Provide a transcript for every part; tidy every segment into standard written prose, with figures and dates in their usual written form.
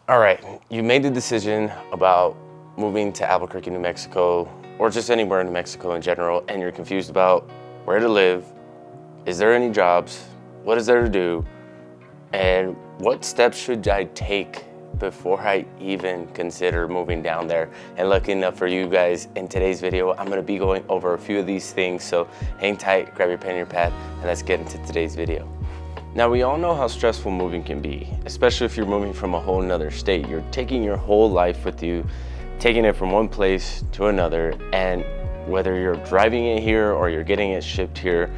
All right, you made the decision about moving to Albuquerque, New Mexico, or just anywhere in New Mexico in general, and you're confused about where to live, is there any jobs, what is there to do, and what steps should I take before I even consider moving down there. And lucky enough for you guys, in today's video, I'm gonna be going over a few of these things, so hang tight, grab your pen and your pad, and let's get into today's video. Now, we all know how stressful moving can be, especially if you're moving from a whole nother state. You're taking your whole life with you, taking it from one place to another, and whether you're driving it here or you're getting it shipped here,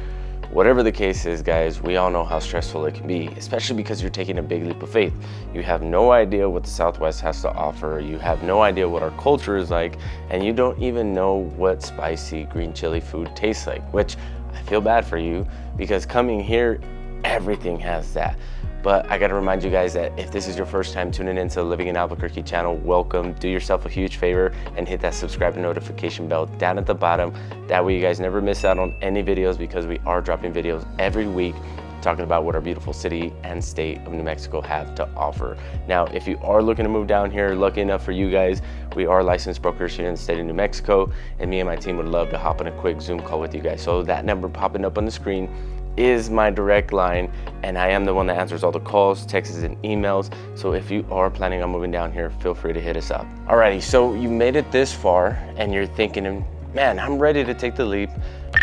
whatever the case is, guys, we all know how stressful it can be, especially because you're taking a big leap of faith. You have no idea what the Southwest has to offer. You have no idea what our culture is like, and you don't even know what spicy green chili food tastes like, which I feel bad for you because coming here, everything has that. But I gotta remind you guys that if this is your first time tuning into the Living in Albuquerque channel, welcome. Do yourself a huge favor and hit that subscribe and notification bell down at the bottom. That way you guys never miss out on any videos, because we are dropping videos every week talking about what our beautiful city and state of New Mexico have to offer. Now, if you are looking to move down here, lucky enough for you guys, we are licensed brokers here in the state of New Mexico, and me and my team would love to hop on a quick Zoom call with you guys. So that number popping up on the screen is my direct line, and I am the one that answers all the calls, texts, and emails. So if you are planning on moving down here, feel free to hit us up. Alrighty, so you made it this far and you're thinking, man, I'm ready to take the leap.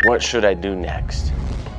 What should I do next?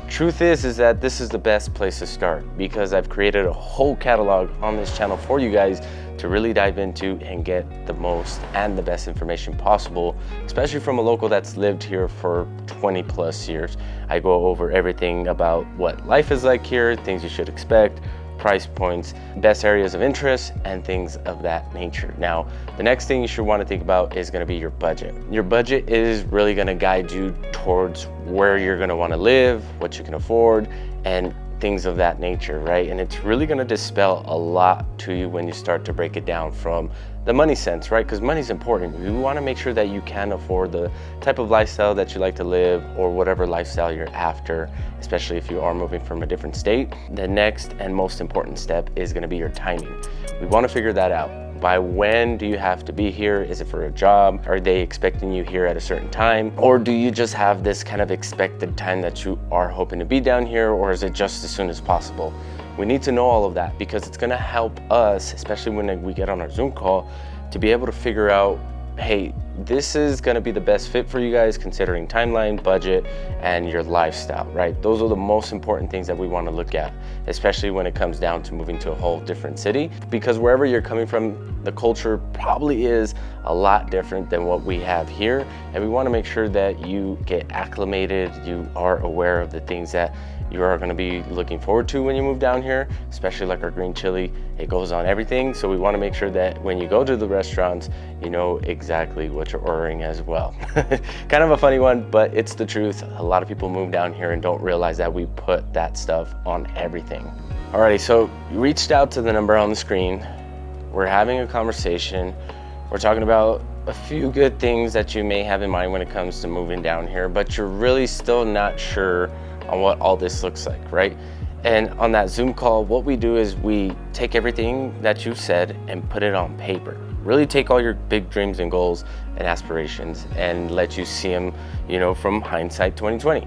Truth is that this is the best place to start, because I've created a whole catalog on this channel for you guys to really dive into and get the most and the best information possible, especially from a local that's lived here for 20 plus years. I go over everything about what life is like here, things you should expect, price points, best areas of interest, and things of that nature. Now, the next thing you should want to think about is going to be your budget. Your budget is really going to guide you towards where you're going to want to live, what you can afford, and things of that nature, right? And it's really going to dispel a lot to you when you start to break it down from the money sense, right? Because money's important. You want to make sure that you can afford the type of lifestyle that you like to live, or whatever lifestyle you're after, especially if you are moving from a different state. The next and most important step is going to be your timing. We want to figure that out. By when do you have to be here? Is it for a job? Are they expecting you here at a certain time? Or do you just have this kind of expected time that you are hoping to be down here? Or is it just as soon as possible? We need to know all of that, because it's gonna help us, especially when we get on our Zoom call, to be able to figure out, hey, this is gonna be the best fit for you guys considering timeline, budget, and your lifestyle, right? Those are the most important things that we wanna look at, especially when it comes down to moving to a whole different city, because wherever you're coming from, the culture probably is a lot different than what we have here. And we wanna make sure that you get acclimated, you are aware of the things that you are going to be looking forward to when you move down here, especially like our green chili. It goes on everything, so we want to make sure that when you go to the restaurants, you know exactly what you're ordering as well. Kind of a funny one, but it's the truth. A lot of people move down here and don't realize that we put that stuff on everything. Alrighty, so you reached out to the number on the screen. We're having a conversation. We're talking about a few good things that you may have in mind when it comes to moving down here, but you're really still not sure on what all this looks like, right? And on that Zoom call, what we do is we take everything that you said and put it on paper. Really take all your big dreams and goals and aspirations and let you see them, you know, from hindsight 2020.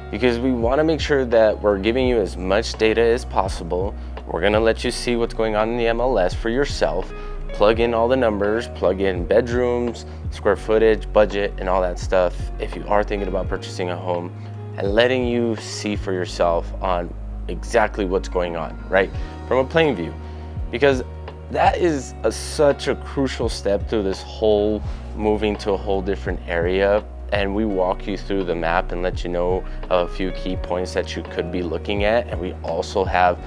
Because we want to make sure that we're giving you as much data as possible. We're gonna let you see what's going on in the MLS for yourself, plug in all the numbers, plug in bedrooms, square footage, budget, and all that stuff if you are thinking about purchasing a home, and letting you see for yourself on exactly what's going on, right? From a plain view, because that is such a crucial step through this whole moving to a whole different area. And we walk you through the map and let you know a few key points that you could be looking at. And we also have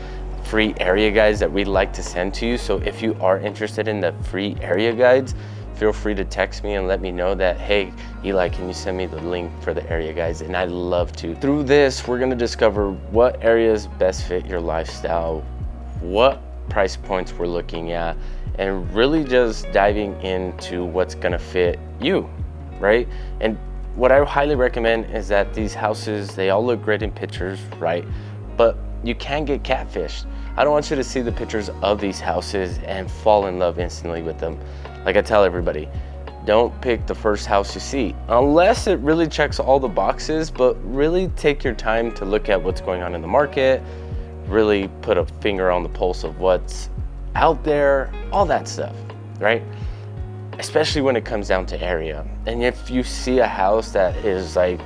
free area guides that we'd like to send to you. So if you are interested in the free area guides, feel free to text me and let me know that, hey, Eli, can you send me the link for the area guides? And I'd love to. Through this, we're gonna discover what areas best fit your lifestyle, what price points we're looking at, and really just diving into what's gonna fit you, right? And what I highly recommend is that these houses, they all look great in pictures, right? But you can get catfished. I don't want you to see the pictures of these houses and fall in love instantly with them. Like I tell everybody, don't pick the first house you see unless it really checks all the boxes, but really take your time to look at what's going on in the market, really put a finger on the pulse of what's out there, all that stuff, right? Especially when it comes down to area. And if you see a house that is like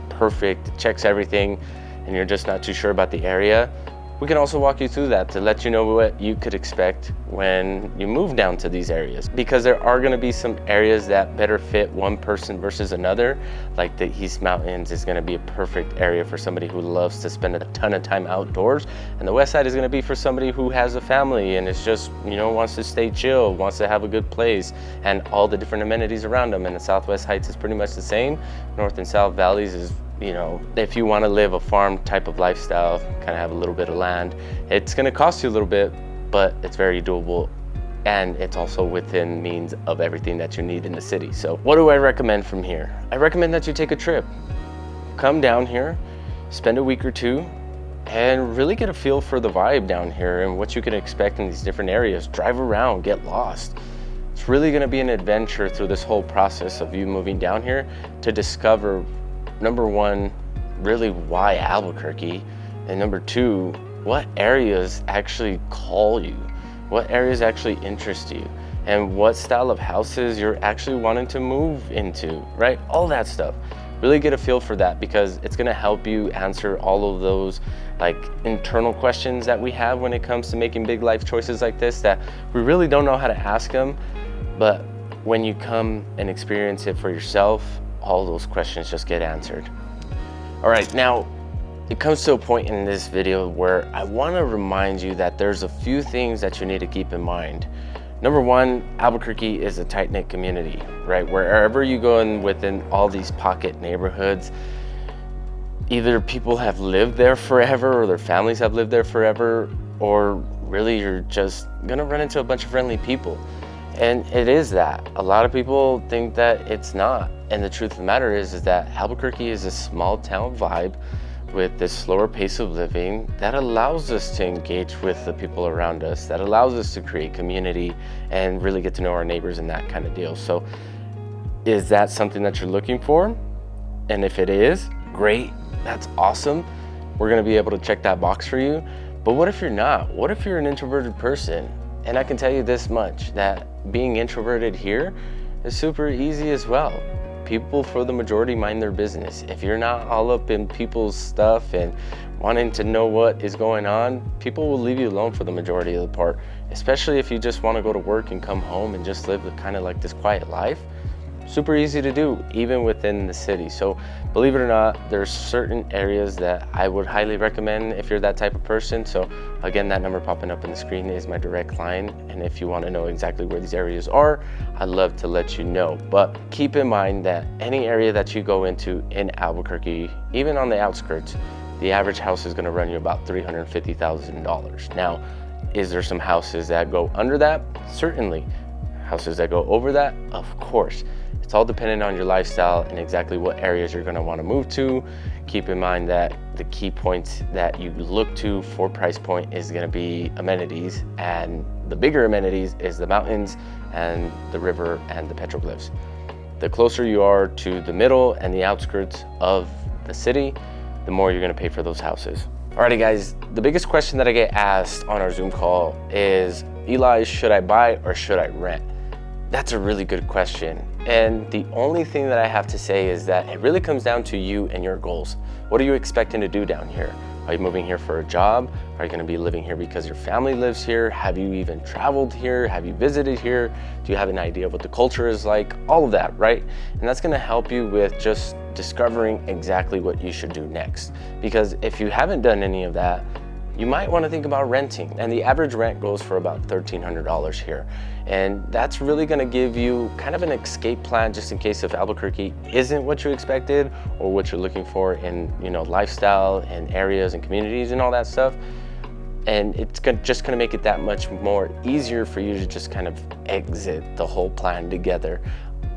perfect, checks everything, and you're just not too sure about the area, we can also walk you through that to let you know what you could expect when you move down to these areas. Because there are gonna be some areas that better fit one person versus another. Like the East Mountains is gonna be a perfect area for somebody who loves to spend a ton of time outdoors. And the West Side is gonna be for somebody who has a family and is just, wants to stay chill, wants to have a good place, and all the different amenities around them. And the Southwest Heights is pretty much the same. North and South Valleys is, if you want to live a farm type of lifestyle, kind of have a little bit of land, it's going to cost you a little bit, but it's very doable, and it's also within means of everything that you need in the city. So what do I recommend from here? I recommend that you take a trip. Come down here, spend a week or two, and really get a feel for the vibe down here and what you can expect in these different areas. Drive around, get lost. It's really going to be an adventure through this whole process of you moving down here to discover, number one, really why Albuquerque, and number two, what areas actually call you, what areas actually interest you, and what style of houses you're actually wanting to move into, right? All that stuff. Really get a feel for that, because it's gonna help you answer all of those like internal questions that we have when it comes to making big life choices like this, that we really don't know how to ask them, but when you come and experience it for yourself, all those questions just get answered. All right, now it comes to a point in this video where I want to remind you that there's a few things that you need to keep in mind. Number one, Albuquerque is a tight-knit community, right? Wherever you go in within all these pocket neighborhoods, either people have lived there forever or their families have lived there forever, or really you're just gonna run into a bunch of friendly people. And it is that. A lot of people think that it's not. And the truth of the matter is that Albuquerque is a small town vibe with this slower pace of living that allows us to engage with the people around us, that allows us to create community and really get to know our neighbors and that kind of deal. So is that something that you're looking for? And if it is, great, that's awesome. We're gonna be able to check that box for you. But what if you're not? What if you're an introverted person? And I can tell you this much, that being introverted here is super easy as well. People, for the majority, mind their business. If you're not all up in people's stuff and wanting to know what is going on, people will leave you alone for the majority of the part, especially if you just want to go to work and come home and just live kind of like this quiet life. Super easy to do, even within the city. So believe it or not, there's certain areas that I would highly recommend if you're that type of person. So again, that number popping up on the screen is my direct line. And if you want to know exactly where these areas are, I'd love to let you know. But keep in mind that any area that you go into in Albuquerque, even on the outskirts, the average house is going to run you about $350,000. Now, is there some houses that go under that? Certainly. Houses that go over that? Of course. It's all dependent on your lifestyle and exactly what areas you're going to want to move to. Keep in mind that the key points that you look to for price point is going to be amenities, and the bigger amenities is the mountains and the river and the petroglyphs. The closer you are to the middle and the outskirts of the city, the more you're going to pay for those houses. Alrighty guys, the biggest question that I get asked on our Zoom call is, Eli, should I buy or should I rent? That's a really good question. And the only thing that I have to say is that it really comes down to you and your goals. What are you expecting to do down here? Are you moving here for a job? Are you going to be living here because your family lives here? Have you even traveled here? Have you visited here? Do you have an idea of what the culture is like? All of that, right? And that's going to help you with just discovering exactly what you should do next. Because if you haven't done any of that, you might want to think about renting. And the average rent goes for about $1,300 here. And that's really going to give you kind of an escape plan just in case if Albuquerque isn't what you expected or what you're looking for in, lifestyle and areas and communities and all that stuff. And it's just going to make it that much more easier for you to just kind of exit the whole plan together.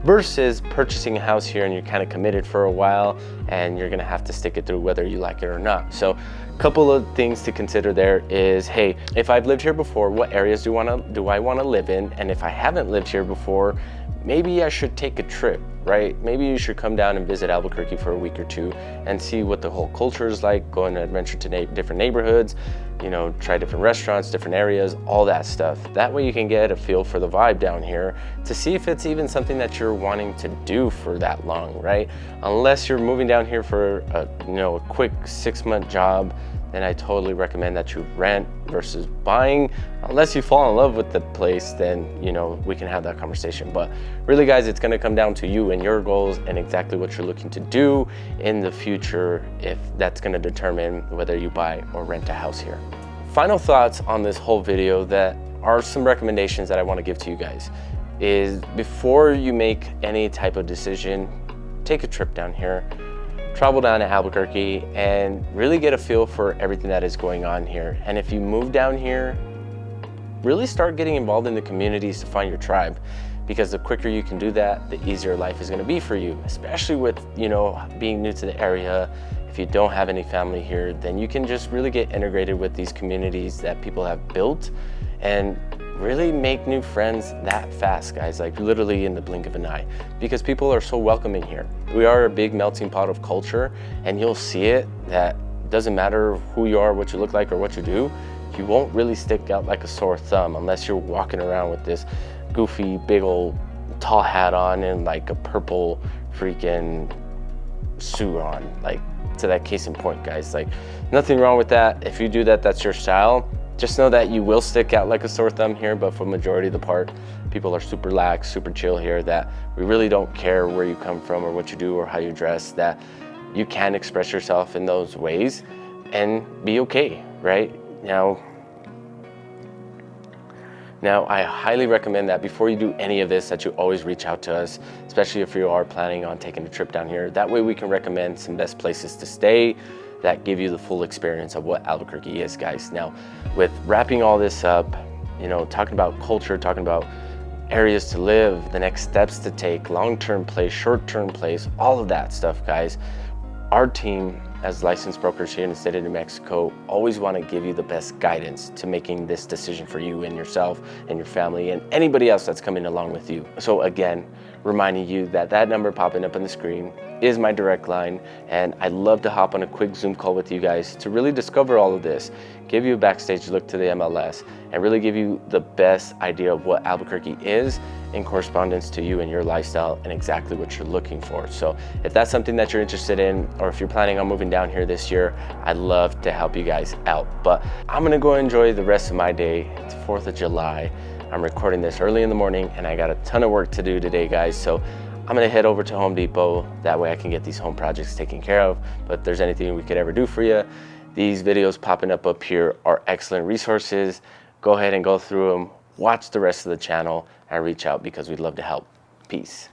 versus purchasing a house here and you're kind of committed for a while and you're gonna have to stick it through whether you like it or not. So a couple of things to consider there is, hey, if I've lived here before, what areas do I want to live in? And if I haven't lived here before, maybe I should take a trip, right? Maybe you should come down and visit Albuquerque for a week or two and see what the whole culture is like, go on an adventure to different neighborhoods, you know, try different restaurants, different areas, all that stuff. That way you can get a feel for the vibe down here to see if it's even something that you're wanting to do for that long, right? Unless you're moving down here for a quick 6-month job, then I totally recommend that you rent versus buying. Unless you fall in love with the place, then we can have that conversation. But really, guys, it's gonna come down to you and your goals and exactly what you're looking to do in the future, if that's gonna determine whether you buy or rent a house here. Final thoughts on this whole video that are some recommendations that I wanna give to you guys is, before you make any type of decision, take a trip down here. Travel down to Albuquerque and really get a feel for everything that is going on here. And if you move down here, really start getting involved in the communities to find your tribe, because the quicker you can do that, the easier life is gonna be for you, especially with being new to the area. If you don't have any family here, then you can just really get integrated with these communities that people have built and really make new friends that fast, guys, like literally in the blink of an eye, because people are so welcoming here. We are a big melting pot of culture, and you'll see it that doesn't matter who you are, what you look like, or what you do, you won't really stick out like a sore thumb unless you're walking around with this goofy big old tall hat on and like a purple freaking suit on. Like, to that case in point, guys, like nothing wrong with that. If you do that, that's your style. Just know that you will stick out like a sore thumb here, but for majority of the part, people are super lax, super chill here, that we really don't care where you come from or what you do or how you dress, that you can express yourself in those ways and be okay, right? Now I highly recommend that before you do any of this, that you always reach out to us, especially if you are planning on taking a trip down here. That way we can recommend some best places to stay that give you the full experience of what Albuquerque is, guys. Now, with wrapping all this up, talking about culture, talking about areas to live, the next steps to take, long-term plays, short-term plays, all of that stuff, guys. Our team, as licensed brokers here in the state of New Mexico, always want to give you the best guidance to making this decision for you and yourself and your family and anybody else that's coming along with you. So again, reminding you that that number popping up on the screen is my direct line, and I'd love to hop on a quick Zoom call with you guys to really discover all of this, give you a backstage look to the MLS, and really give you the best idea of what Albuquerque is in correspondence to you and your lifestyle and exactly what you're looking for. So if that's something that you're interested in, or if you're planning on moving down here this year, I'd love to help you guys out. But I'm gonna go enjoy the rest of my day. It's 4th of July. I'm recording this early in the morning and I got a ton of work to do today, guys. So I'm gonna head over to Home Depot. That way I can get these home projects taken care of. But if there's anything we could ever do for you, these videos popping up here are excellent resources. Go ahead and go through them, watch the rest of the channel, and reach out because we'd love to help. Peace.